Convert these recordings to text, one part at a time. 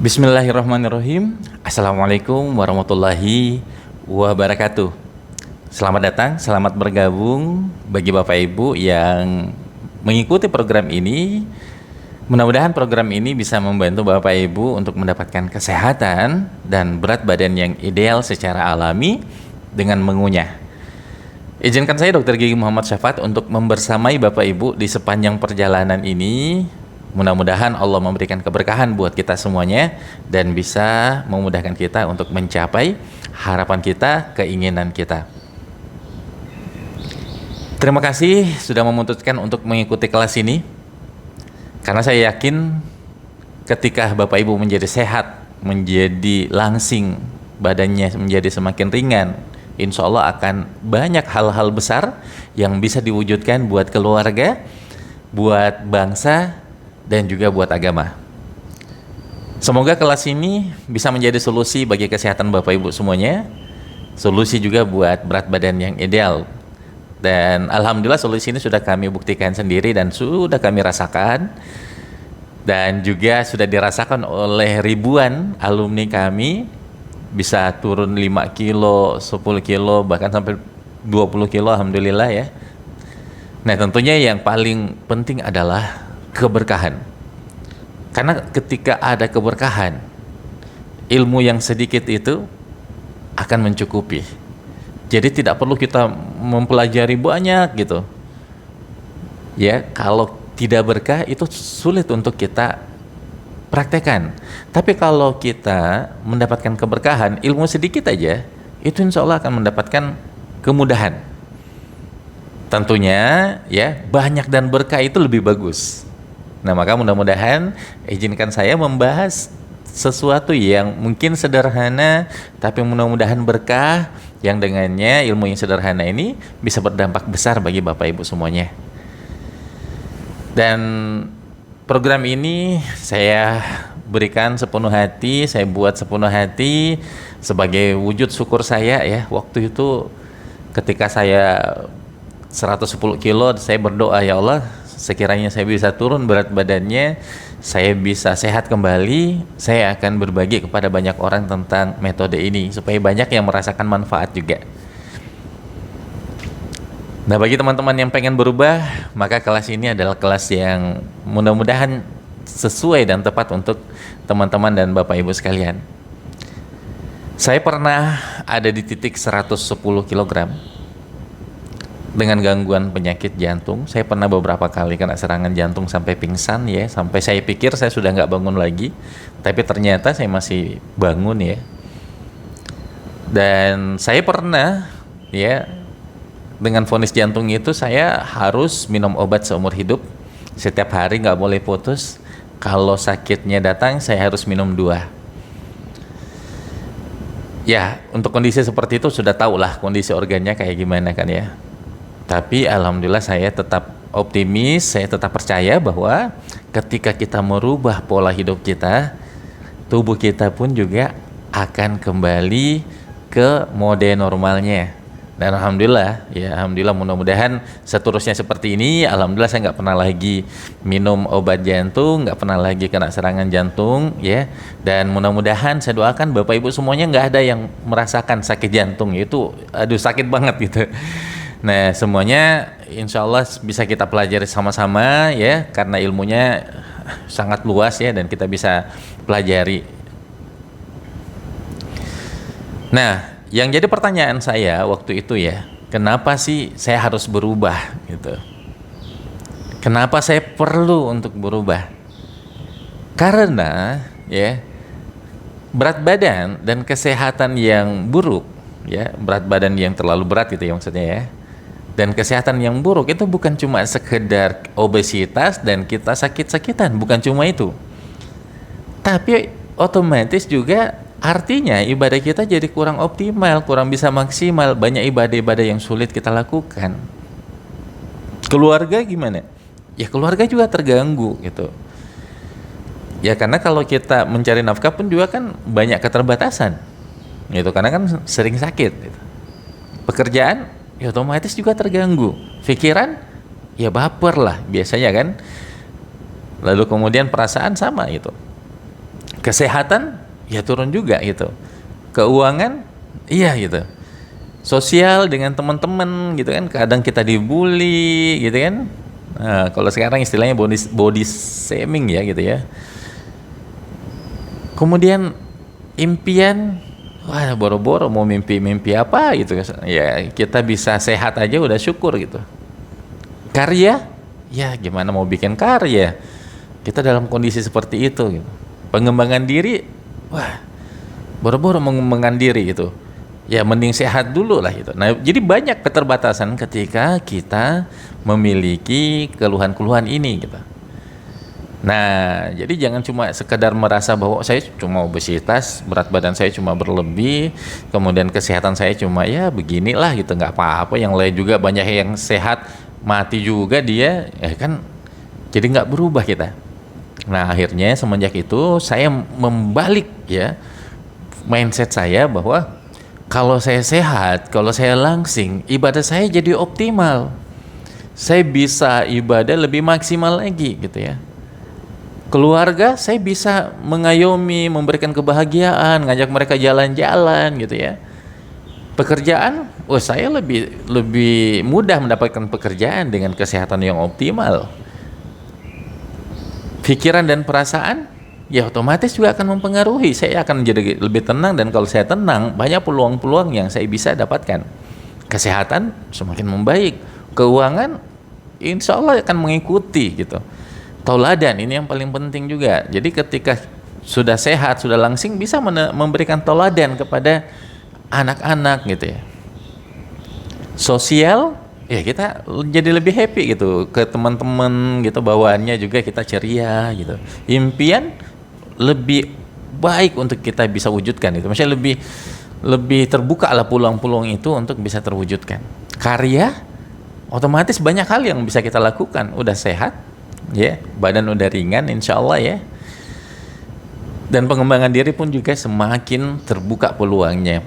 Bismillahirrahmanirrahim. Assalamualaikum warahmatullahi wabarakatuh. Selamat datang, selamat bergabung bagi Bapak Ibu yang mengikuti program ini. Mudah-mudahan program ini bisa membantu Bapak Ibu untuk mendapatkan kesehatan dan berat badan yang ideal secara alami dengan mengunyah. Izinkan saya Dr. Gigi Muhammad Syafaat untuk membersamai Bapak Ibu di sepanjang perjalanan ini. Mudah-mudahan Allah memberikan keberkahan buat kita semuanya dan bisa memudahkan kita untuk mencapai harapan kita, keinginan kita. Terima kasih sudah memutuskan untuk mengikuti kelas ini. Karena saya yakin ketika Bapak Ibu menjadi sehat, menjadi langsing, badannya menjadi semakin ringan, insya Allah akan banyak hal-hal besar yang bisa diwujudkan buat keluarga, buat bangsa, dan juga buat agama. Semoga kelas ini bisa menjadi solusi bagi kesehatan Bapak Ibu semuanya, solusi juga buat berat badan yang ideal. Dan alhamdulillah solusi ini sudah kami buktikan sendiri dan sudah kami rasakan, dan juga sudah dirasakan oleh ribuan alumni kami, bisa turun 5 kilo, 10 kilo, bahkan sampai 20 kilo alhamdulillah ya. Nah, tentunya yang paling penting adalah keberkahan. Karena ketika ada keberkahan, ilmu yang sedikit itu akan mencukupi. Jadi tidak perlu kita mempelajari banyak gitu. Ya, kalau tidak berkah itu sulit untuk kita praktekkan. Tapi kalau kita mendapatkan keberkahan, ilmu sedikit aja, itu insya Allah akan mendapatkan kemudahan. Tentunya ya, banyak dan berkah itu lebih bagus. Nah, maka mudah-mudahan izinkan saya membahas sesuatu yang mungkin sederhana, tapi mudah-mudahan berkah, yang dengannya ilmu yang sederhana ini bisa berdampak besar bagi Bapak Ibu semuanya. Dan program ini saya berikan sepenuh hati, saya buat sepenuh hati sebagai wujud syukur saya ya. Waktu itu ketika saya 110 kilo, saya berdoa, ya Allah, sekiranya saya bisa turun berat badannya, saya bisa sehat kembali, saya akan berbagi kepada banyak orang tentang metode ini supaya banyak yang merasakan manfaat juga. Nah, bagi teman-teman yang pengen berubah, maka kelas ini adalah kelas yang mudah-mudahan sesuai dan tepat untuk teman-teman dan Bapak Ibu sekalian. Saya pernah ada di titik 110 kg dengan gangguan penyakit jantung. Saya pernah beberapa kali kena serangan jantung sampai pingsan ya, sampai saya pikir saya sudah nggak bangun lagi, tapi ternyata saya masih bangun ya. Dan saya pernah ya, dengan vonis jantung itu saya harus minum obat seumur hidup, setiap hari nggak boleh putus. Kalau sakitnya datang saya harus minum 2. Ya, untuk kondisi seperti itu sudah tahu lah kondisi organnya kayak gimana kan ya. Tapi alhamdulillah saya tetap optimis, saya tetap percaya bahwa ketika kita merubah pola hidup kita, tubuh kita pun juga akan kembali ke mode normalnya. Dan alhamdulillah, ya alhamdulillah, mudah-mudahan seterusnya seperti ini. Alhamdulillah saya nggak pernah lagi minum obat jantung, nggak pernah lagi kena serangan jantung ya. Dan mudah-mudahan saya doakan Bapak Ibu semuanya nggak ada yang merasakan sakit jantung, itu aduh sakit banget gitu. Nah, semuanya insya Allah bisa kita pelajari sama-sama ya, karena ilmunya sangat luas ya dan kita bisa pelajari. Nah, yang jadi pertanyaan saya waktu itu ya, kenapa sih saya harus berubah gitu? Kenapa saya perlu untuk berubah? Karena ya, berat badan dan kesehatan yang buruk ya, berat badan yang terlalu berat gitu ya maksudnya ya, dan kesehatan yang buruk itu bukan cuma sekedar obesitas dan kita sakit-sakitan, bukan cuma itu. Tapi otomatis juga artinya ibadah kita jadi kurang optimal, kurang bisa maksimal, banyak ibadah-ibadah yang sulit kita lakukan. Keluarga gimana? Ya keluarga juga terganggu gitu. Ya karena kalau kita mencari nafkah pun juga kan banyak keterbatasan. Gitu, karena kan sering sakit gitu. Pekerjaan ya otomatis juga terganggu. Pikiran ya baper lah biasanya kan. Lalu kemudian perasaan sama gitu. Kesehatan ya turun juga gitu. Keuangan iya gitu. Sosial dengan teman-teman gitu kan, kadang kita dibully gitu kan. Nah, kalau sekarang istilahnya body shaming ya gitu ya. Kemudian impian, wah boro-boro mau mimpi apa gitu ya, kita bisa sehat aja udah syukur gitu. Karya, ya gimana mau bikin karya, kita dalam kondisi seperti itu gitu. Pengembangan diri, wah boro-boro mengembangkan diri gitu, ya mending sehat dulu lah gitu. Nah jadi banyak keterbatasan ketika kita memiliki keluhan-keluhan ini gitu. Nah, jadi jangan cuma sekedar merasa bahwa saya cuma obesitas, berat badan saya cuma berlebih, kemudian kesehatan saya cuma ya beginilah gitu, nggak apa-apa. Yang lain juga banyak yang sehat, mati juga dia, ya kan? Jadi nggak berubah kita. Nah, akhirnya semenjak itu saya membalik ya mindset saya bahwa kalau saya sehat, kalau saya langsing, ibadah saya jadi optimal. Saya bisa ibadah lebih maksimal lagi gitu ya. Keluarga saya bisa mengayomi, memberikan kebahagiaan, ngajak mereka jalan-jalan gitu ya. Pekerjaan, saya lebih mudah mendapatkan pekerjaan dengan kesehatan yang optimal. Pikiran dan perasaan ya otomatis juga akan mempengaruhi. Saya akan menjadi lebih tenang, dan kalau saya tenang banyak peluang-peluang yang saya bisa dapatkan. Kesehatan semakin membaik, keuangan insya Allah akan mengikuti gitu. Tauladan ini yang paling penting juga. Jadi ketika sudah sehat, sudah langsing, bisa memberikan tauladan kepada anak-anak gitu ya. Sosial, ya kita jadi lebih happy gitu ke teman-teman gitu, bawaannya juga kita ceria gitu. Impian lebih baik untuk kita bisa wujudkan itu. Maksudnya lebih terbuka lah peluang-peluang itu untuk bisa terwujudkan. Karya, otomatis banyak hal yang bisa kita lakukan. Udah sehat, ya, badan udah ringan insya Allah ya, dan pengembangan diri pun juga semakin terbuka peluangnya.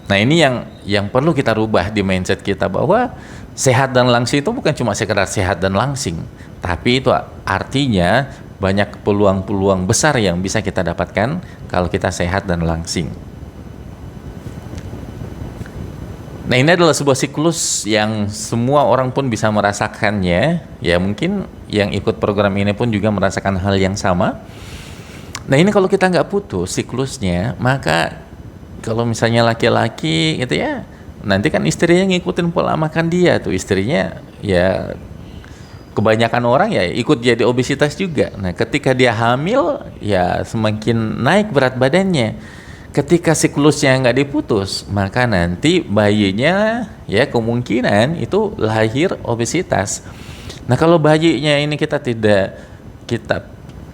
Nah ini yang perlu kita rubah di mindset kita, bahwa sehat dan langsing itu bukan cuma sekedar sehat dan langsing, tapi itu artinya banyak peluang-peluang besar yang bisa kita dapatkan kalau kita sehat dan langsing. Nah ini adalah sebuah siklus yang semua orang pun bisa merasakannya. Ya mungkin yang ikut program ini pun juga merasakan hal yang sama. Nah ini kalau kita nggak putus siklusnya, maka kalau misalnya laki-laki gitu ya, nanti kan istrinya ngikutin pola makan dia tuh. Istrinya ya kebanyakan orang ya ikut jadi obesitas juga. Nah ketika dia hamil ya semakin naik berat badannya. Ketika siklusnya nggak diputus, maka nanti bayinya ya kemungkinan itu lahir obesitas. Nah kalau bayinya ini kita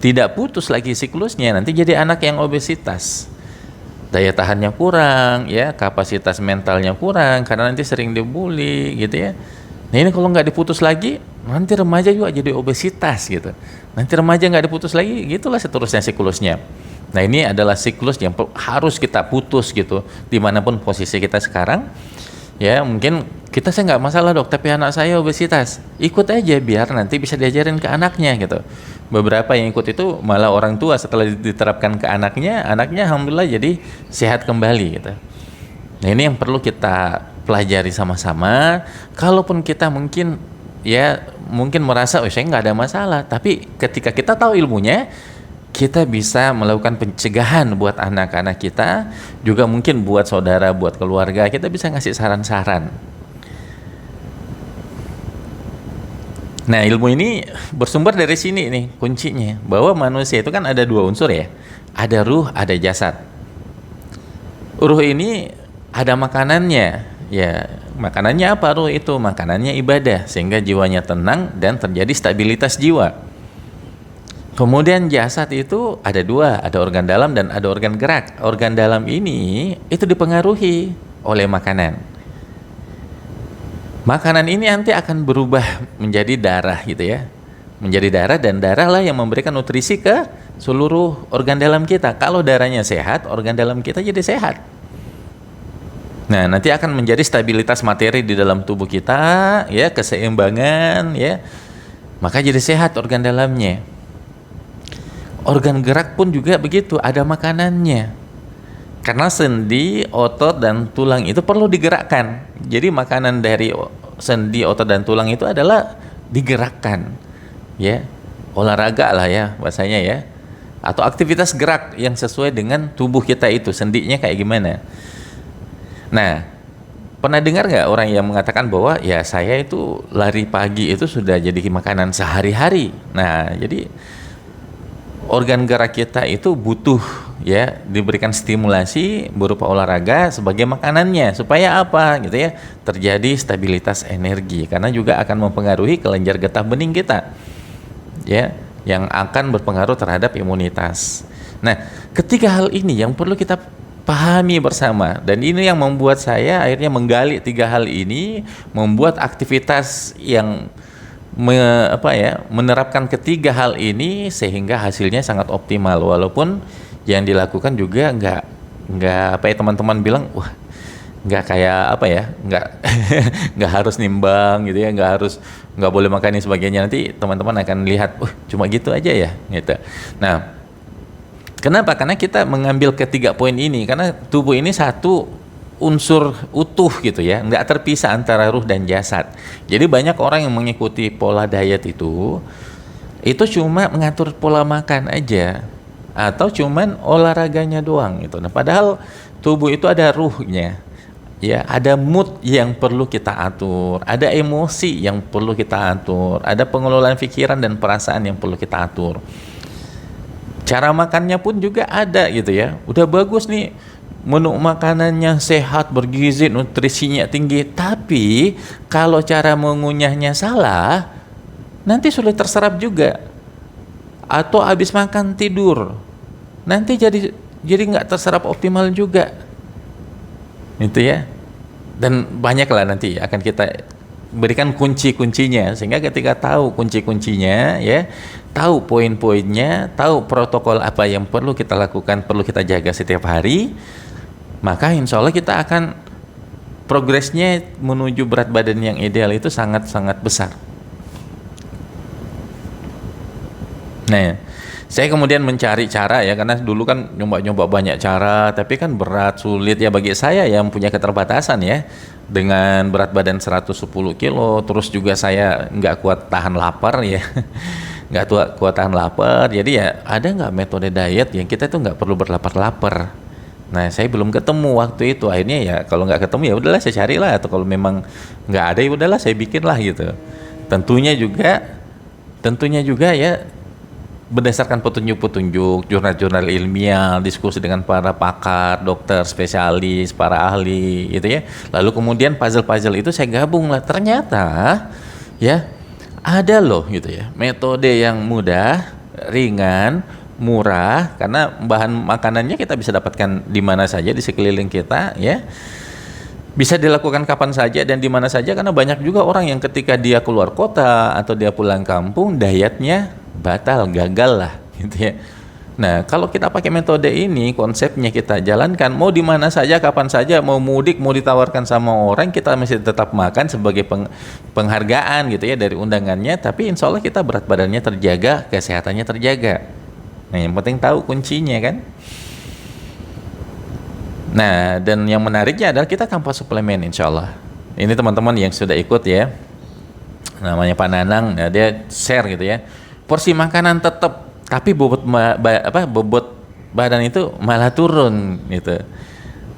tidak putus lagi siklusnya, nanti jadi anak yang obesitas. Daya tahannya kurang, ya kapasitas mentalnya kurang karena nanti sering dibully gitu ya. Nah ini kalau nggak diputus lagi, nanti remaja juga jadi obesitas gitu. Nanti remaja nggak diputus lagi, gitulah seterusnya siklusnya. Nah ini adalah siklus yang harus kita putus gitu, dimanapun posisi kita sekarang. Ya mungkin saya nggak masalah dok, tapi anak saya obesitas, ikut aja biar nanti bisa diajarin ke anaknya gitu. Beberapa yang ikut itu malah orang tua setelah diterapkan ke anaknya alhamdulillah jadi sehat kembali gitu. Nah ini yang perlu kita pelajari sama-sama. Kalaupun kita mungkin merasa saya nggak ada masalah, tapi ketika kita tahu ilmunya, kita bisa melakukan pencegahan buat anak-anak kita, juga mungkin buat saudara, buat keluarga, kita bisa ngasih saran-saran. Nah ilmu ini bersumber dari sini nih kuncinya, bahwa manusia itu kan ada dua unsur ya, ada ruh, ada jasad. Ruh ini ada makanannya, ya makanannya apa ruh itu? Makanannya ibadah, sehingga jiwanya tenang dan terjadi stabilitas jiwa. Kemudian jasad itu ada dua, ada organ dalam dan ada organ gerak. Organ dalam ini itu dipengaruhi oleh makanan. Makanan ini nanti akan berubah menjadi darah gitu ya. Menjadi darah, dan darah lah yang memberikan nutrisi ke seluruh organ dalam kita. Kalau darahnya sehat, organ dalam kita jadi sehat. Nah, nanti akan menjadi stabilitas materi di dalam tubuh kita, ya, keseimbangan, ya. Maka jadi sehat organ dalamnya. Organ gerak pun juga begitu, ada makanannya. Karena sendi, otot, dan tulang itu perlu digerakkan. Jadi makanan dari sendi, otot, dan tulang itu adalah digerakkan. Ya, olahraga lah ya bahasanya ya. Atau aktivitas gerak yang sesuai dengan tubuh kita itu, sendinya kayak gimana. Nah, pernah dengar nggak orang yang mengatakan bahwa ya saya itu lari pagi itu sudah jadi makanan sehari-hari. Nah, jadi organ gerak kita itu butuh ya diberikan stimulasi berupa olahraga sebagai makanannya supaya apa gitu ya, terjadi stabilitas energi, karena juga akan mempengaruhi kelenjar getah bening kita ya, yang akan berpengaruh terhadap imunitas. Nah, ketiga hal ini yang perlu kita pahami bersama, dan ini yang membuat saya akhirnya menggali tiga hal ini, membuat aktivitas yang menerapkan ketiga hal ini sehingga hasilnya sangat optimal, walaupun yang dilakukan juga nggak apa ya, teman-teman bilang wah nggak kayak apa ya, nggak harus nimbang gitu ya, nggak boleh makan ini sebagainya, nanti teman-teman akan lihat cuma gitu aja ya gitu. Nah, kenapa? Karena kita mengambil ketiga poin ini karena tubuh ini satu unsur utuh gitu ya, nggak terpisah antara ruh dan jasad. Jadi banyak orang yang mengikuti pola diet itu cuma mengatur pola makan aja atau cuman olahraganya doang gitu. Nah, padahal tubuh itu ada ruhnya ya, ada mood yang perlu kita atur, ada emosi yang perlu kita atur, ada pengelolaan pikiran dan perasaan yang perlu kita atur. Cara makannya pun juga ada gitu ya. Udah bagus nih, menu makanannya sehat, bergizi, nutrisinya tinggi, tapi kalau cara mengunyahnya salah, nanti sulit terserap juga. Atau habis makan tidur, nanti jadi nggak terserap optimal juga, itu ya. Dan banyaklah nanti akan kita berikan kunci-kuncinya, sehingga ketika tahu kunci-kuncinya ya, tahu poin-poinnya, tahu protokol apa yang perlu kita lakukan, perlu kita jaga setiap hari, maka insya Allah kita akan progresnya menuju berat badan yang ideal itu sangat-sangat besar. Nah, saya kemudian mencari cara ya, karena dulu kan nyoba-nyoba banyak cara, tapi kan berat, sulit ya bagi saya yang punya keterbatasan ya, dengan berat badan 110 kilo, terus juga saya nggak kuat tahan lapar ya, nggak kuat tahan lapar, jadi ya ada nggak metode diet yang kita tuh nggak perlu berlapar-lapar. Nah, saya belum ketemu waktu itu, akhirnya ya kalau nggak ketemu ya udahlah saya carilah, atau kalau memang nggak ada ya udahlah saya bikin lah gitu. Tentunya juga ya berdasarkan petunjuk-petunjuk, jurnal-jurnal ilmiah, diskusi dengan para pakar, dokter, spesialis, para ahli gitu ya. Lalu kemudian puzzle-puzzle itu saya gabung lah, ternyata ya ada loh gitu ya, metode yang mudah, ringan, murah, karena bahan makanannya kita bisa dapatkan di mana saja di sekeliling kita ya. Bisa dilakukan kapan saja dan di mana saja, karena banyak juga orang yang ketika dia keluar kota atau dia pulang kampung dietnya batal, gagal lah gitu ya. Nah, kalau kita pakai metode ini, konsepnya kita jalankan, mau di mana saja, kapan saja, mau mudik, mau ditawarkan sama orang, kita masih tetap makan sebagai penghargaan gitu ya dari undangannya, tapi insya Allah kita berat badannya terjaga, kesehatannya terjaga. Nah, yang penting tahu kuncinya kan. Nah, dan yang menariknya adalah kita tanpa suplemen insya Allah. Ini teman-teman yang sudah ikut ya, namanya Pak Nanang, nah dia share gitu ya, porsi makanan tetap, tapi bobot badan itu malah turun gitu.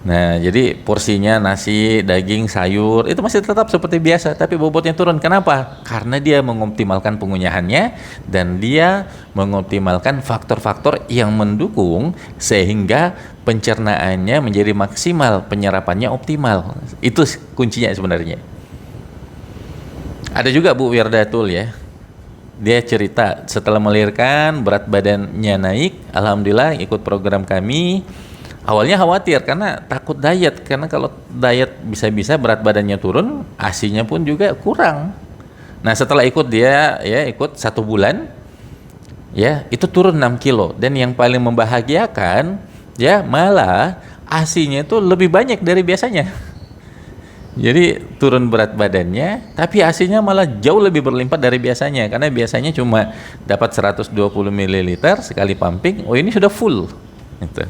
Nah, jadi porsinya nasi, daging, sayur itu masih tetap seperti biasa, tapi bobotnya turun. Kenapa? Karena dia mengoptimalkan penggunyaannya dan dia mengoptimalkan faktor-faktor yang mendukung sehingga pencernaannya menjadi maksimal, penyerapannya optimal. Itu kuncinya sebenarnya. Ada juga Bu Wirdatul ya, dia cerita setelah melahirkan berat badannya naik, alhamdulillah ikut program kami. Awalnya khawatir karena takut diet, karena kalau diet bisa-bisa berat badannya turun, ASI-nya pun juga kurang. Nah, setelah ikut dia ya, ikut 1 bulan ya, itu turun 6 kilo, dan yang paling membahagiakan ya malah ASI-nya itu lebih banyak dari biasanya. Jadi turun berat badannya, tapi hasilnya malah jauh lebih berlimpah dari biasanya. Karena biasanya cuma dapat 120 ml sekali pumping, oh ini sudah full. Gitu.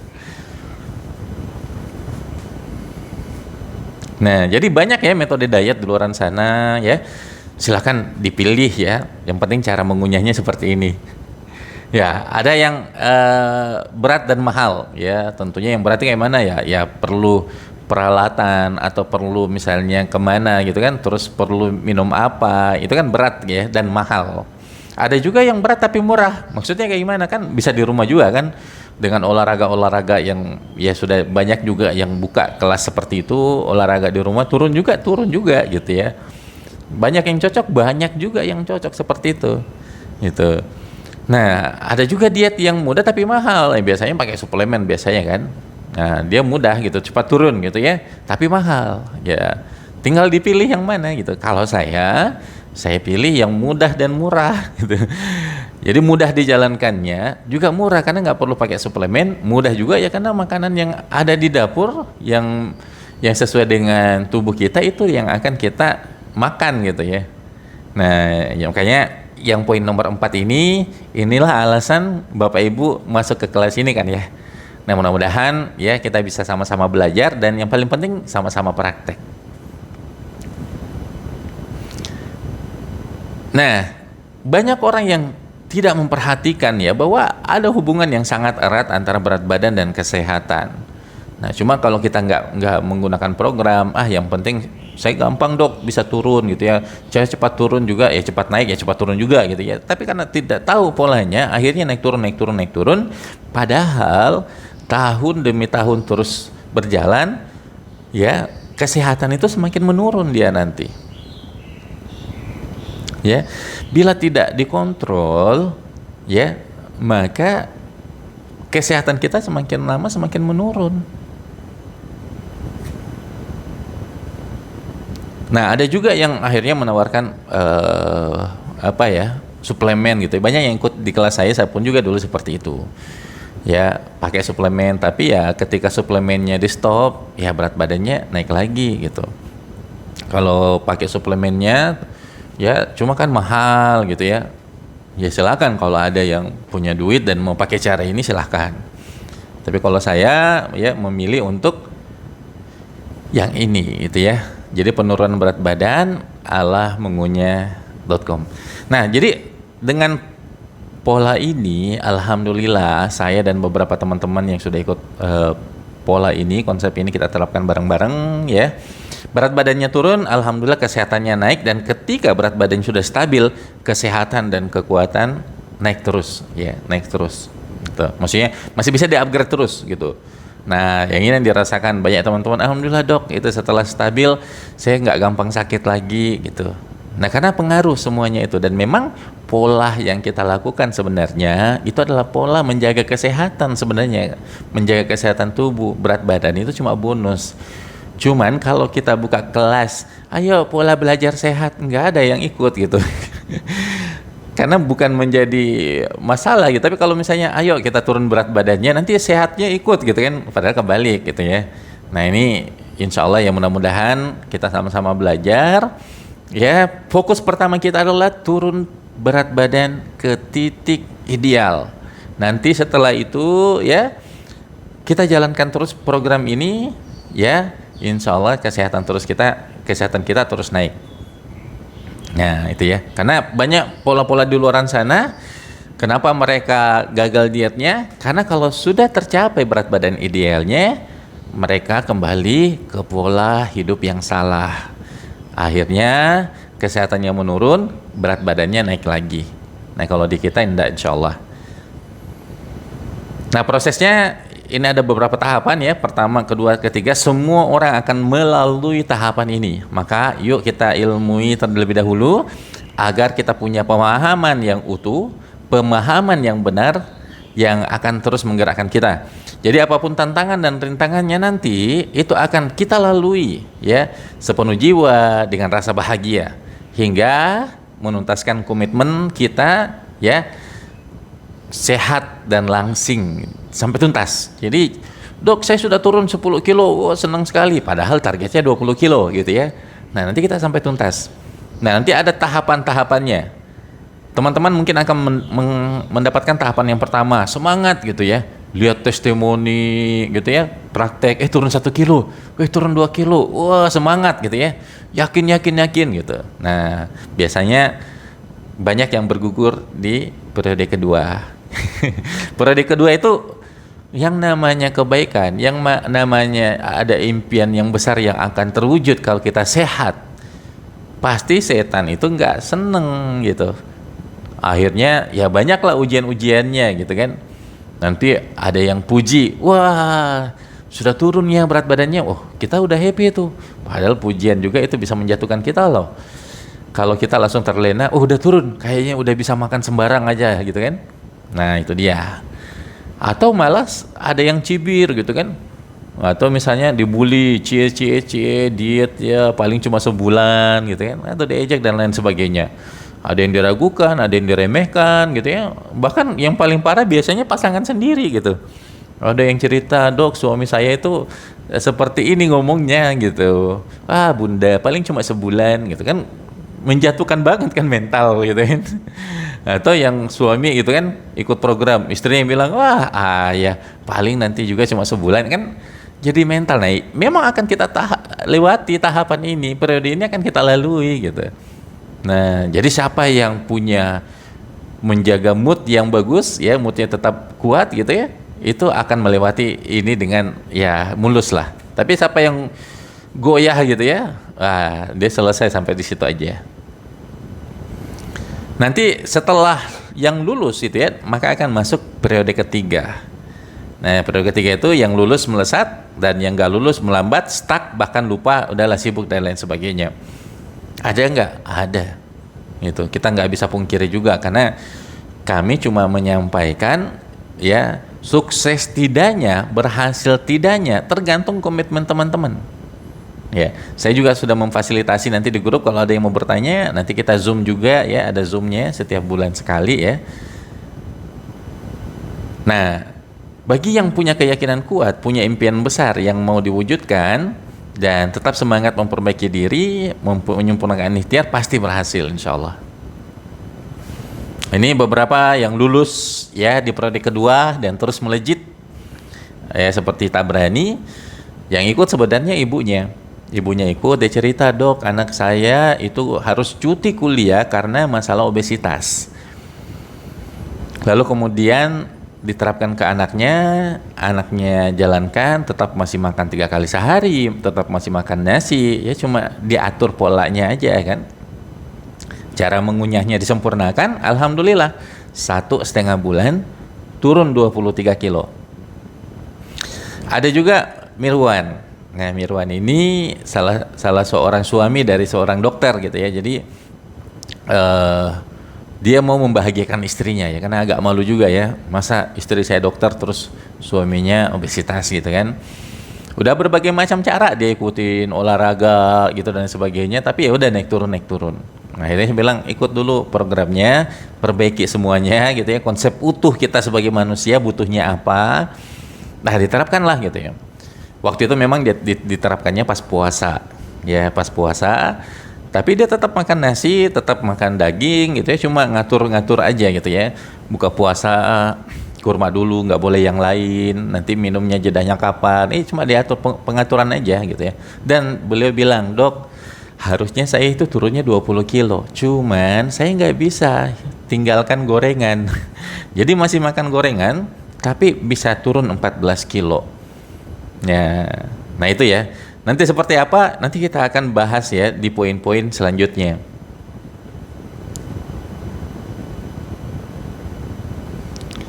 Nah, jadi banyak ya metode diet di luar sana ya. Silahkan dipilih ya. Yang penting cara mengunyahnya seperti ini. Ya, ada yang berat dan mahal ya. Tentunya yang beratnya kayak mana ya? Ya perlu peralatan atau perlu misalnya kemana gitu kan, terus perlu minum apa, itu kan berat ya dan mahal. Ada juga yang berat tapi murah, maksudnya kayak gimana, kan bisa di rumah juga kan, dengan olahraga-olahraga yang ya sudah banyak juga yang buka kelas seperti itu, olahraga di rumah turun juga gitu ya. Banyak yang cocok, banyak juga yang cocok seperti itu gitu. Nah, ada juga diet yang mudah tapi mahal, biasanya pakai suplemen biasanya kan. Nah, dia mudah gitu, cepat turun gitu ya, tapi mahal. Ya, tinggal dipilih yang mana gitu. Kalau saya pilih yang mudah dan murah gitu. Jadi mudah dijalankannya, juga murah karena nggak perlu pakai suplemen, mudah juga ya karena makanan yang ada di dapur yang sesuai dengan tubuh kita itu yang akan kita makan gitu ya. Nah, ya makanya yang poin nomor 4 inilah alasan Bapak Ibu masuk ke kelas ini kan ya. Nah, mudah-mudahan ya kita bisa sama-sama belajar dan yang paling penting sama-sama praktek. Nah, banyak orang yang tidak memperhatikan ya bahwa ada hubungan yang sangat erat antara berat badan dan kesehatan. Nah, cuma kalau kita nggak menggunakan program, yang penting saya gampang dok bisa turun gitu ya, saya cepat turun juga ya, cepat naik ya cepat turun juga gitu ya. Tapi karena tidak tahu polanya, akhirnya naik turun. Padahal tahun demi tahun terus berjalan, ya kesehatan itu semakin menurun dia nanti. Ya, bila tidak dikontrol, ya maka kesehatan kita semakin lama semakin menurun. Nah, ada juga yang akhirnya menawarkan suplemen gitu. Banyak yang ikut di kelas saya pun juga dulu seperti itu. Ya pakai suplemen, tapi ya ketika suplemennya di stop ya berat badannya naik lagi gitu. Kalau pakai suplemennya ya cuma kan mahal gitu ya, ya silakan kalau ada yang punya duit dan mau pakai cara ini silahkan. Tapi kalau saya ya memilih untuk yang ini gitu ya, jadi penurunan berat badan ala mengunyah.com. Nah, jadi dengan pola ini, alhamdulillah saya dan beberapa teman-teman yang sudah ikut pola ini, konsep ini kita terapkan bareng-bareng ya. Berat badannya turun, alhamdulillah kesehatannya naik, dan ketika berat badan sudah stabil, kesehatan dan kekuatan naik terus ya, naik terus. Gitu. Maksudnya masih bisa di-upgrade terus gitu. Nah, yang ini yang dirasakan banyak teman-teman, alhamdulillah dok, itu setelah stabil saya nggak gampang sakit lagi gitu. Nah, karena pengaruh semuanya itu, dan memang pola yang kita lakukan sebenarnya itu adalah pola menjaga kesehatan sebenarnya, menjaga kesehatan tubuh. Berat badan itu cuma bonus. Cuman kalau kita buka kelas, ayo pola belajar sehat, nggak ada yang ikut gitu. Karena bukan menjadi masalah gitu, tapi kalau misalnya ayo kita turun berat badannya, nanti sehatnya ikut gitu kan, padahal kebalik gitu ya. Nah, ini insya Allah ya, mudah-mudahan kita sama-sama belajar. Ya, fokus pertama kita adalah turun berat badan ke titik ideal. Nanti setelah itu ya kita jalankan terus program ini ya, insya Allah kesehatan kita terus naik. Nah, itu ya. Karena banyak pola-pola di luar sana, kenapa mereka gagal dietnya? Karena kalau sudah tercapai berat badan idealnya, mereka kembali ke pola hidup yang salah. Akhirnya kesehatannya menurun, berat badannya naik lagi. Nah, kalau di kita enggak, insya Allah. Nah, prosesnya ini ada beberapa tahapan ya. Pertama, kedua, ketiga, semua orang akan melalui tahapan ini. Maka yuk kita ilmui terlebih dahulu agar kita punya pemahaman yang utuh, pemahaman yang benar yang akan terus menggerakkan kita. Jadi apapun tantangan dan rintangannya nanti itu akan kita lalui ya sepenuh jiwa dengan rasa bahagia hingga menuntaskan komitmen kita ya sehat dan langsing sampai tuntas. Jadi Dok saya sudah turun 10 kilo, wah senang sekali, padahal targetnya 20 kilo gitu ya. Nah nanti kita sampai tuntas. Nah nanti ada tahapan-tahapannya. Teman-teman mungkin akan mendapatkan tahapan yang pertama, semangat gitu ya, lihat testimoni gitu ya, praktek, turun 1 kilo, turun 2 kilo, wah semangat gitu ya, yakin gitu. Nah biasanya banyak yang bergugur di periode kedua. Periode kedua itu yang namanya kebaikan, yang namanya ada impian yang besar yang akan terwujud kalau kita sehat, pasti setan itu nggak seneng gitu. Akhirnya ya banyaklah ujian-ujiannya gitu kan. Nanti ada yang puji, wah sudah turun ya berat badannya, kita udah happy tuh. Padahal pujian juga itu bisa menjatuhkan kita loh. Kalau kita langsung terlena, udah turun, kayaknya udah bisa makan sembarang aja gitu kan. Nah itu dia. Atau malas ada yang cibir gitu kan. Atau misalnya dibully, cie diet ya paling cuma sebulan gitu kan, atau diejek dan lain sebagainya. Ada yang diragukan, ada yang diremehkan gitu ya. Bahkan yang paling parah biasanya pasangan sendiri gitu. Ada yang cerita, dok suami saya itu seperti ini ngomongnya gitu. Bunda paling cuma sebulan gitu kan. Menjatuhkan banget kan mental gitu kan. Atau yang suami gitu kan ikut program, istrinya yang bilang, ya paling nanti juga cuma sebulan kan. Jadi mental, memang akan kita lewati tahapan ini, periode ini akan kita lalui gitu. Nah, jadi siapa yang punya menjaga mood yang bagus, ya moodnya tetap kuat gitu ya, itu akan melewati ini dengan ya mulus lah. Tapi siapa yang goyah gitu ya, dia selesai sampai di situ aja. Nanti setelah yang lulus itu ya, maka akan masuk periode ketiga. Nah, periode ketiga itu yang lulus melesat, dan yang nggak lulus melambat, stuck, bahkan lupa, udahlah sibuk dan lain sebagainya. Ada nggak? Ada. Itu kita nggak bisa pungkiri juga, karena kami cuma menyampaikan ya, sukses tidaknya, berhasil tidaknya tergantung komitmen teman-teman. Ya, saya juga sudah memfasilitasi nanti di grup, kalau ada yang mau bertanya, nanti kita zoom juga ya, ada zoomnya setiap bulan sekali ya. Nah, bagi yang punya keyakinan kuat, punya impian besar yang mau diwujudkan, dan tetap semangat memperbaiki diri, menyempurnakan ikhtiar, pasti berhasil insya Allah. Ini beberapa yang lulus ya di periode kedua dan terus melejit ya, seperti Tabrani. Yang ikut sebenarnya ibunya ikut, dia cerita, dok anak saya itu harus cuti kuliah karena masalah obesitas. Lalu kemudian diterapkan ke anaknya jalankan, tetap masih makan 3 kali sehari, tetap masih makan nasi, ya cuma diatur polanya aja kan. Cara mengunyahnya disempurnakan, alhamdulillah 1,5 bulan turun 23 kilo. Ada juga Mirwan. Nah, Mirwan ini salah seorang suami dari seorang dokter gitu ya. Jadi dia mau membahagiakan istrinya ya, karena agak malu juga ya, masa istri saya dokter terus suaminya obesitas gitu kan. Udah berbagai macam cara dia ikutin, olahraga gitu dan sebagainya, tapi ya udah naik turun. Nah, akhirnya saya bilang ikut dulu programnya, perbaiki semuanya gitu ya, konsep utuh kita sebagai manusia butuhnya apa. Nah, diterapkanlah gitu ya. Waktu itu memang diterapkannya pas puasa ya, pas puasa. Tapi dia tetap makan nasi, tetap makan daging gitu ya, cuma ngatur-ngatur aja gitu ya. Buka puasa kurma dulu, nggak boleh yang lain, nanti minumnya jedahnya kapan, cuma diatur pengaturan aja gitu ya. Dan beliau bilang, dok harusnya saya itu turunnya 20 kilo, cuman saya nggak bisa tinggalkan gorengan. Jadi masih makan gorengan, tapi bisa turun 14 kilo. Ya, nah itu ya. Nanti seperti apa? Nanti kita akan bahas ya di poin-poin selanjutnya.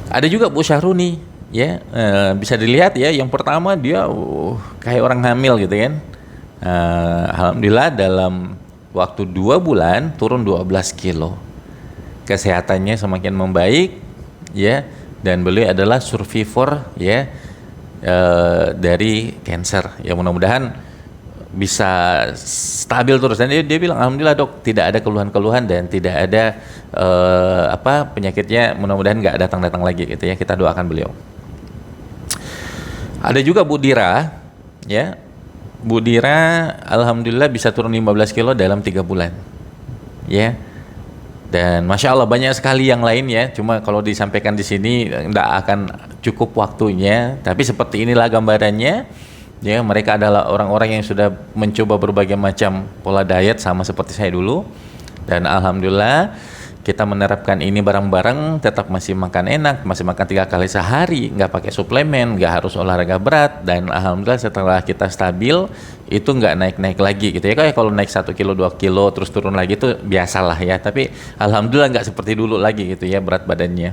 Ada juga Bu Syahruni ya, bisa dilihat ya. Yang pertama dia kayak orang hamil gitu kan. Alhamdulillah dalam waktu 2 bulan turun 12 kilo. Kesehatannya semakin membaik ya, dan beliau adalah survivor ya dari cancer. Ya mudah-mudahan bisa stabil terus, dan dia bilang alhamdulillah dok, tidak ada keluhan-keluhan dan tidak ada penyakitnya, mudah-mudahan nggak datang-datang lagi gitu ya. Kita doakan beliau. Ada juga Bu Dira, ya. Bu Dira alhamdulillah bisa turun 15 kilo dalam 3 bulan. Ya. Dan Masya Allah banyak sekali yang lain ya. Cuma kalau disampaikan di sini tidak akan cukup waktunya. Tapi seperti inilah gambarannya. Ya, mereka adalah orang-orang yang sudah mencoba berbagai macam pola diet sama seperti saya dulu. Dan alhamdulillah kita menerapkan ini bareng-bareng, tetap masih makan enak, masih makan 3 kali sehari, nggak pakai suplemen, nggak harus olahraga berat, dan alhamdulillah setelah kita stabil, itu nggak naik-naik lagi gitu ya. Kayak kalau naik 1 kilo, 2 kilo, terus turun lagi itu biasalah ya, tapi alhamdulillah nggak seperti dulu lagi gitu ya berat badannya.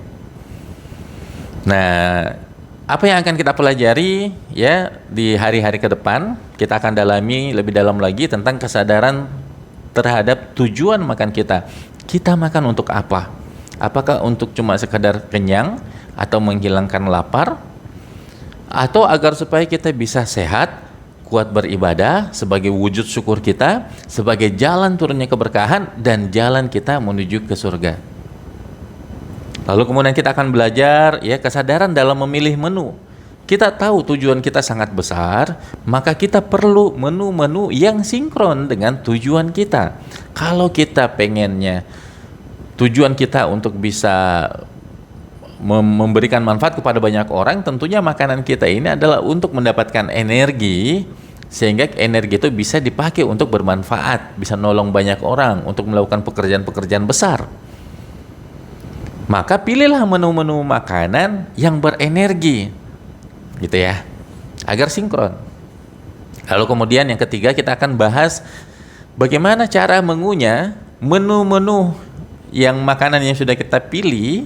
Nah, apa yang akan kita pelajari ya di hari-hari ke depan, kita akan dalami lebih dalam lagi tentang kesadaran terhadap tujuan makan kita. Kita makan untuk apa? Apakah untuk cuma sekadar kenyang atau menghilangkan lapar? Atau agar supaya kita bisa sehat, kuat beribadah sebagai wujud syukur kita, sebagai jalan turunnya keberkahan dan jalan kita menuju ke surga. Lalu kemudian kita akan belajar ya kesadaran dalam memilih menu. Kita tahu tujuan kita sangat besar, maka kita perlu menu-menu yang sinkron dengan tujuan kita. Kalau kita pengennya tujuan kita untuk bisa memberikan manfaat kepada banyak orang, tentunya makanan kita ini adalah untuk mendapatkan energi, sehingga energi itu bisa dipakai untuk bermanfaat, bisa nolong banyak orang, untuk melakukan pekerjaan-pekerjaan besar. Maka pilihlah menu-menu makanan yang berenergi, gitu ya, agar sinkron. Lalu kemudian yang ketiga kita akan bahas bagaimana cara mengunyah menu-menu yang makanan yang sudah kita pilih.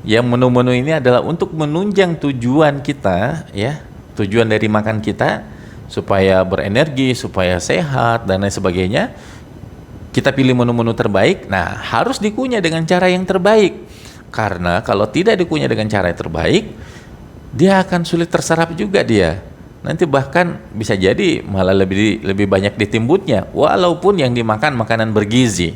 Yang menu-menu ini adalah untuk menunjang tujuan kita ya, tujuan dari makan kita supaya berenergi, supaya sehat dan lain sebagainya. Kita pilih menu-menu terbaik. Nah, harus dikunyah dengan cara yang terbaik. Karena kalau tidak dikunyah dengan cara yang terbaik, dia akan sulit terserap juga dia. Nanti bahkan bisa jadi malah lebih banyak ditimbunnya, walaupun yang dimakan makanan bergizi,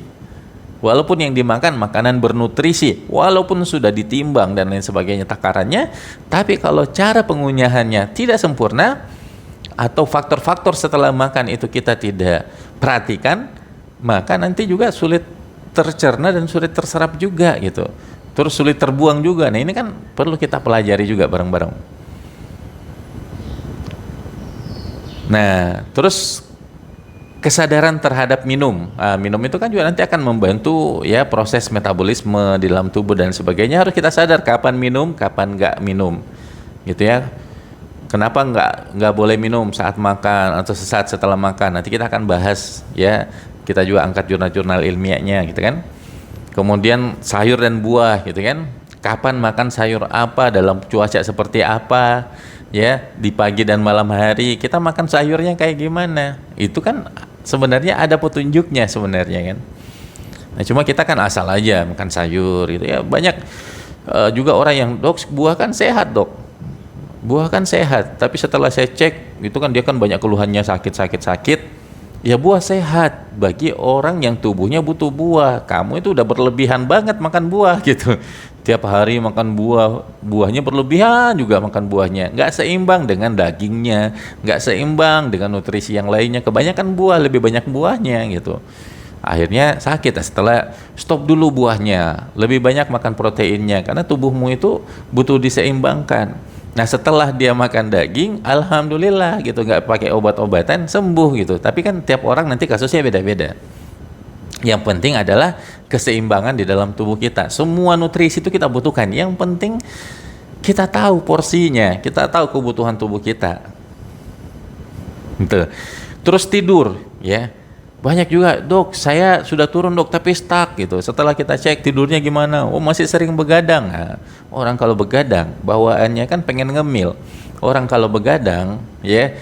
walaupun yang dimakan makanan bernutrisi, walaupun sudah ditimbang dan lain sebagainya takarannya, tapi kalau cara pengunyahannya tidak sempurna atau faktor-faktor setelah makan itu kita tidak perhatikan, maka nanti juga sulit tercerna dan sulit terserap juga gitu. Terus sulit terbuang juga. Nah, ini kan perlu kita pelajari juga bareng-bareng. Nah, terus kesadaran terhadap minum. Minum itu kan juga nanti akan membantu ya proses metabolisme di dalam tubuh dan sebagainya. Harus kita sadar kapan minum, kapan nggak minum, gitu ya. Kenapa nggak boleh minum saat makan atau sesaat setelah makan? Nanti kita akan bahas ya. Kita juga angkat jurnal-jurnal ilmiahnya, gitu kan. Kemudian sayur dan buah, gitu kan. Kapan makan sayur apa, dalam cuaca seperti apa, ya, di pagi dan malam hari kita makan sayurnya kayak gimana. Itu kan sebenarnya ada petunjuknya sebenarnya kan. Nah, cuma kita kan asal aja makan sayur gitu ya. Banyak juga orang yang, "Dok, buah kan sehat, Dok. Buah kan sehat." Tapi setelah saya cek, itu kan dia kan banyak keluhannya sakit. Ya, buah sehat bagi orang yang tubuhnya butuh buah. Kamu itu udah berlebihan banget makan buah gitu. Tiap hari makan buahnya berlebihan juga makan buahnya. Nggak seimbang dengan dagingnya, nggak seimbang dengan nutrisi yang lainnya. Kebanyakan buah, lebih banyak buahnya gitu. Akhirnya sakit setelah stop dulu buahnya. Lebih banyak makan proteinnya karena tubuhmu itu butuh diseimbangkan. Nah, setelah dia makan daging, alhamdulillah gitu, nggak pakai obat-obatan, sembuh gitu. Tapi kan tiap orang nanti kasusnya beda-beda. Yang penting adalah keseimbangan di dalam tubuh kita. Semua nutrisi itu kita butuhkan. Yang penting kita tahu porsinya, kita tahu kebutuhan tubuh kita. Gitu. Terus tidur, ya. Banyak juga, "Dok, saya sudah turun, Dok, tapi stuck," gitu. Setelah kita cek tidurnya gimana? Oh, masih sering begadang. Nah, orang kalau begadang bawaannya kan pengen ngemil. Orang kalau begadang ya,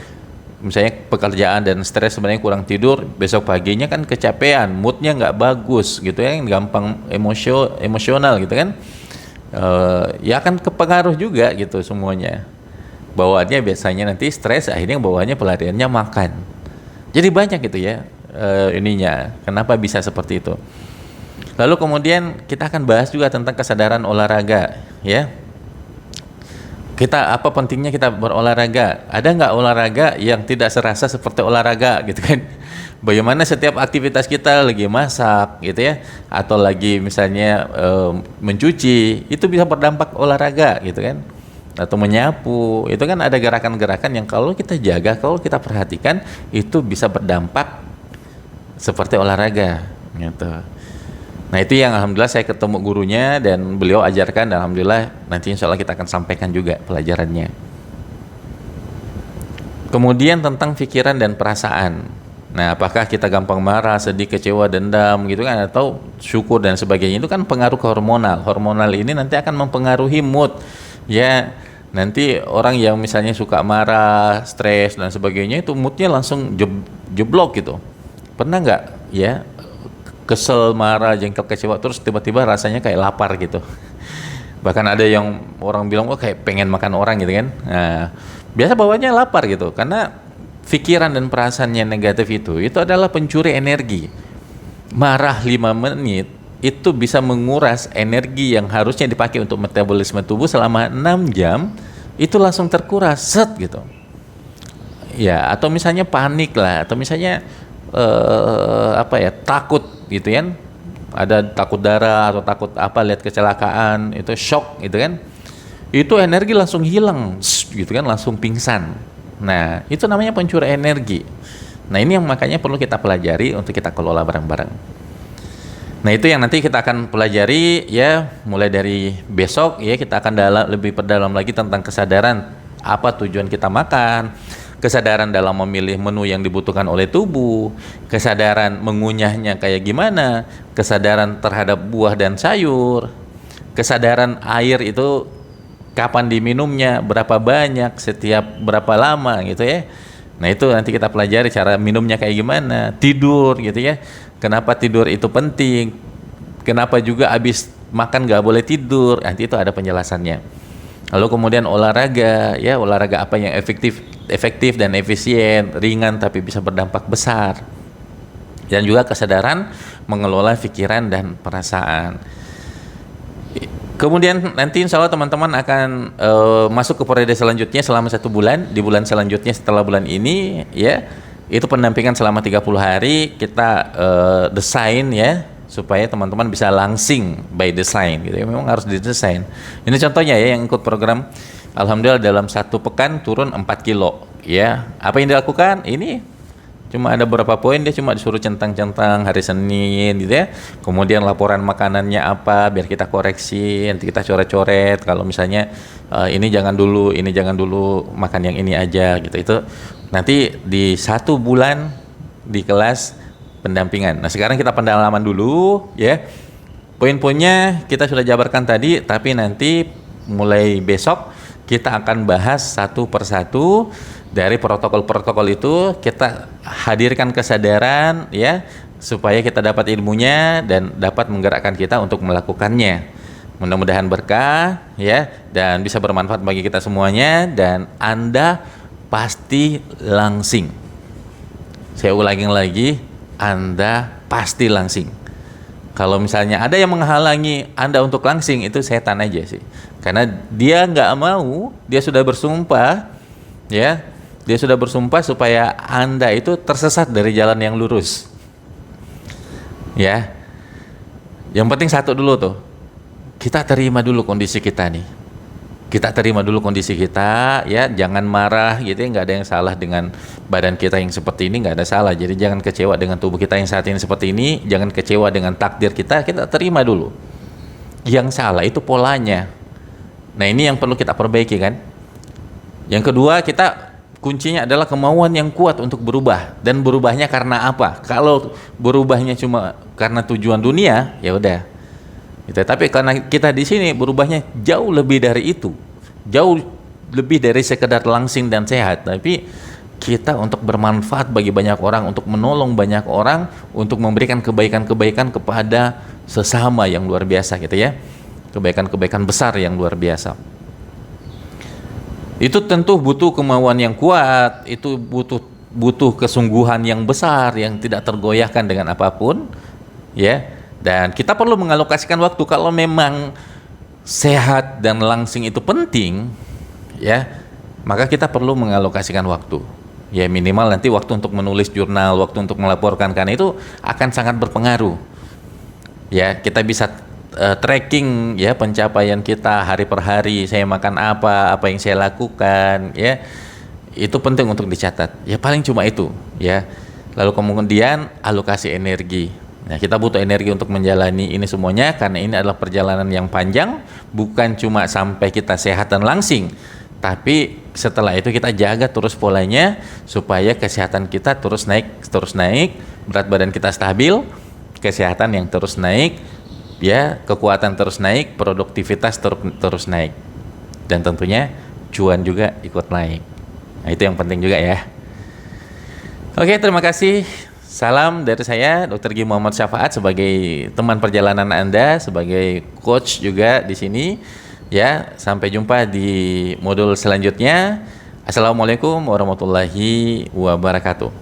misalnya pekerjaan dan stres, sebenarnya kurang tidur, besok paginya kan kecapean, moodnya nggak bagus gitu ya, gampang emosional gitu kan. Ya kan kepengaruh juga gitu semuanya. Bawaannya biasanya nanti stres, akhirnya bawaannya pelariannya makan. Jadi banyak gitu ya ininya, kenapa bisa seperti itu. Lalu kemudian kita akan bahas juga tentang kesadaran olahraga ya. kita apa pentingnya kita berolahraga? Ada nggak olahraga yang tidak serasa seperti olahraga gitu kan? Bagaimana setiap aktivitas kita lagi masak gitu ya, atau lagi misalnya mencuci, itu bisa berdampak olahraga gitu kan? Atau menyapu, itu kan ada gerakan-gerakan yang kalau kita jaga, kalau kita perhatikan, itu bisa berdampak seperti olahraga gitu. Nah itu yang alhamdulillah saya ketemu gurunya dan beliau ajarkan, dan alhamdulillah nanti insya Allah kita akan sampaikan juga pelajarannya. Kemudian tentang pikiran dan perasaan. Nah apakah kita gampang marah, sedih, kecewa, dendam gitu kan, atau syukur dan sebagainya, itu kan pengaruh ke hormonal. Hormonal ini nanti akan mempengaruhi mood. Ya nanti orang yang misalnya suka marah, stres dan sebagainya, itu moodnya langsung jeblok gitu. Pernah nggak ya kesel, marah, jengkel, kecewa, terus tiba-tiba rasanya kayak lapar gitu. Bahkan ada yang orang bilang, oh kayak pengen makan orang gitu kan. Nah, biasa bawanya lapar gitu, karena pikiran dan perasaan yang negatif itu adalah pencuri energi. Marah 5 menit itu bisa menguras energi yang harusnya dipakai untuk metabolisme tubuh selama 6 jam, itu langsung terkuras, set gitu. Ya, atau misalnya panik lah, atau misalnya takut gitu kan, ada takut darah atau takut apa, lihat kecelakaan, itu shock gitu kan, itu energi langsung hilang gitu kan, langsung pingsan. Nah itu namanya pencuri energi. Nah ini yang makanya perlu kita pelajari untuk kita kelola bareng-bareng. Nah itu yang nanti kita akan pelajari ya, mulai dari besok ya, kita akan lebih perdalam lagi tentang kesadaran apa tujuan kita makan, kesadaran dalam memilih menu yang dibutuhkan oleh tubuh, kesadaran mengunyahnya kayak gimana, kesadaran terhadap buah dan sayur, kesadaran air itu kapan diminumnya, berapa banyak, setiap berapa lama gitu ya. Nah itu nanti kita pelajari cara minumnya kayak gimana, tidur gitu ya. Kenapa tidur itu penting, kenapa juga habis makan gak boleh tidur, nanti itu ada penjelasannya. Lalu kemudian olahraga, ya olahraga apa yang efektif dan efisien, ringan tapi bisa berdampak besar. Dan juga kesadaran mengelola pikiran dan perasaan. Kemudian nanti insya Allah teman-teman akan masuk ke periode selanjutnya selama 1 bulan. Di bulan selanjutnya setelah bulan ini ya, itu pendampingan selama 30 hari, kita desain ya, supaya teman-teman bisa langsing by design gitu ya. Memang harus didesain. Ini contohnya ya, yang ikut program alhamdulillah dalam 1 pekan turun 4 kilo ya. Apa yang dilakukan? Ini cuma ada beberapa poin, dia cuma disuruh centang-centang hari Senin gitu ya. Kemudian laporan makanannya apa, biar kita koreksi, nanti kita coret-coret kalau misalnya ini jangan dulu, ini jangan dulu, makan yang ini aja gitu. Itu nanti di 1 bulan di kelas pendampingan. Nah sekarang kita pendalaman dulu ya. Poin-poinnya kita sudah jabarkan tadi, tapi nanti mulai besok kita akan bahas satu persatu. Dari protokol-protokol itu kita hadirkan kesadaran ya, supaya kita dapat ilmunya dan dapat menggerakkan kita untuk melakukannya. Mudah-mudahan berkah ya, dan bisa bermanfaat bagi kita semuanya, dan Anda pasti langsing. Saya ulangi lagi, Anda pasti langsing. Kalau misalnya ada yang menghalangi Anda untuk langsing, itu setan aja sih. Karena dia nggak mau, dia sudah bersumpah, ya, dia sudah bersumpah supaya Anda itu tersesat dari jalan yang lurus. Ya, yang penting satu dulu tuh, kita terima dulu kondisi kita nih. Kita terima dulu kondisi kita, ya, jangan marah gitu ya, nggak ada yang salah dengan badan kita yang seperti ini, nggak ada salah. Jadi jangan kecewa dengan tubuh kita yang saat ini seperti ini, jangan kecewa dengan takdir kita terima dulu. Yang salah itu polanya. Nah ini yang perlu kita perbaiki kan. Yang kedua, kita kuncinya adalah kemauan yang kuat untuk berubah, dan berubahnya karena apa? Kalau berubahnya cuma karena tujuan dunia, ya udah. Gitu. Tapi karena kita di sini berubahnya jauh lebih dari itu, jauh lebih dari sekedar langsing dan sehat, tapi kita untuk bermanfaat bagi banyak orang, untuk menolong banyak orang, untuk memberikan kebaikan-kebaikan kepada sesama yang luar biasa gitu ya, kebaikan-kebaikan besar yang luar biasa. Itu tentu butuh kemauan yang kuat, itu butuh kesungguhan yang besar yang tidak tergoyahkan dengan apapun, ya. Dan kita perlu mengalokasikan waktu. Kalau memang sehat dan langsing itu penting, ya, maka kita perlu mengalokasikan waktu. Ya minimal nanti waktu untuk menulis jurnal, waktu untuk melaporkan, karena itu akan sangat berpengaruh. Ya, kita bisa tracking ya pencapaian kita hari per hari, saya makan apa yang saya lakukan, ya. Itu penting untuk dicatat. Ya paling cuma itu, ya. Lalu kemudian alokasi energi. Nah, kita butuh energi untuk menjalani ini semuanya karena ini adalah perjalanan yang panjang, bukan cuma sampai kita sehat dan langsing, tapi setelah itu kita jaga terus polanya supaya kesehatan kita terus naik, berat badan kita stabil, kesehatan yang terus naik, ya, kekuatan terus naik, produktivitas terus naik. Dan tentunya cuan juga ikut naik. Nah, itu yang penting juga ya. Oke, terima kasih. Salam dari saya, Dr. Gi Muhammad Syafaat, sebagai teman perjalanan Anda, sebagai coach juga di sini. Ya, sampai jumpa di modul selanjutnya. Assalamualaikum warahmatullahi wabarakatuh.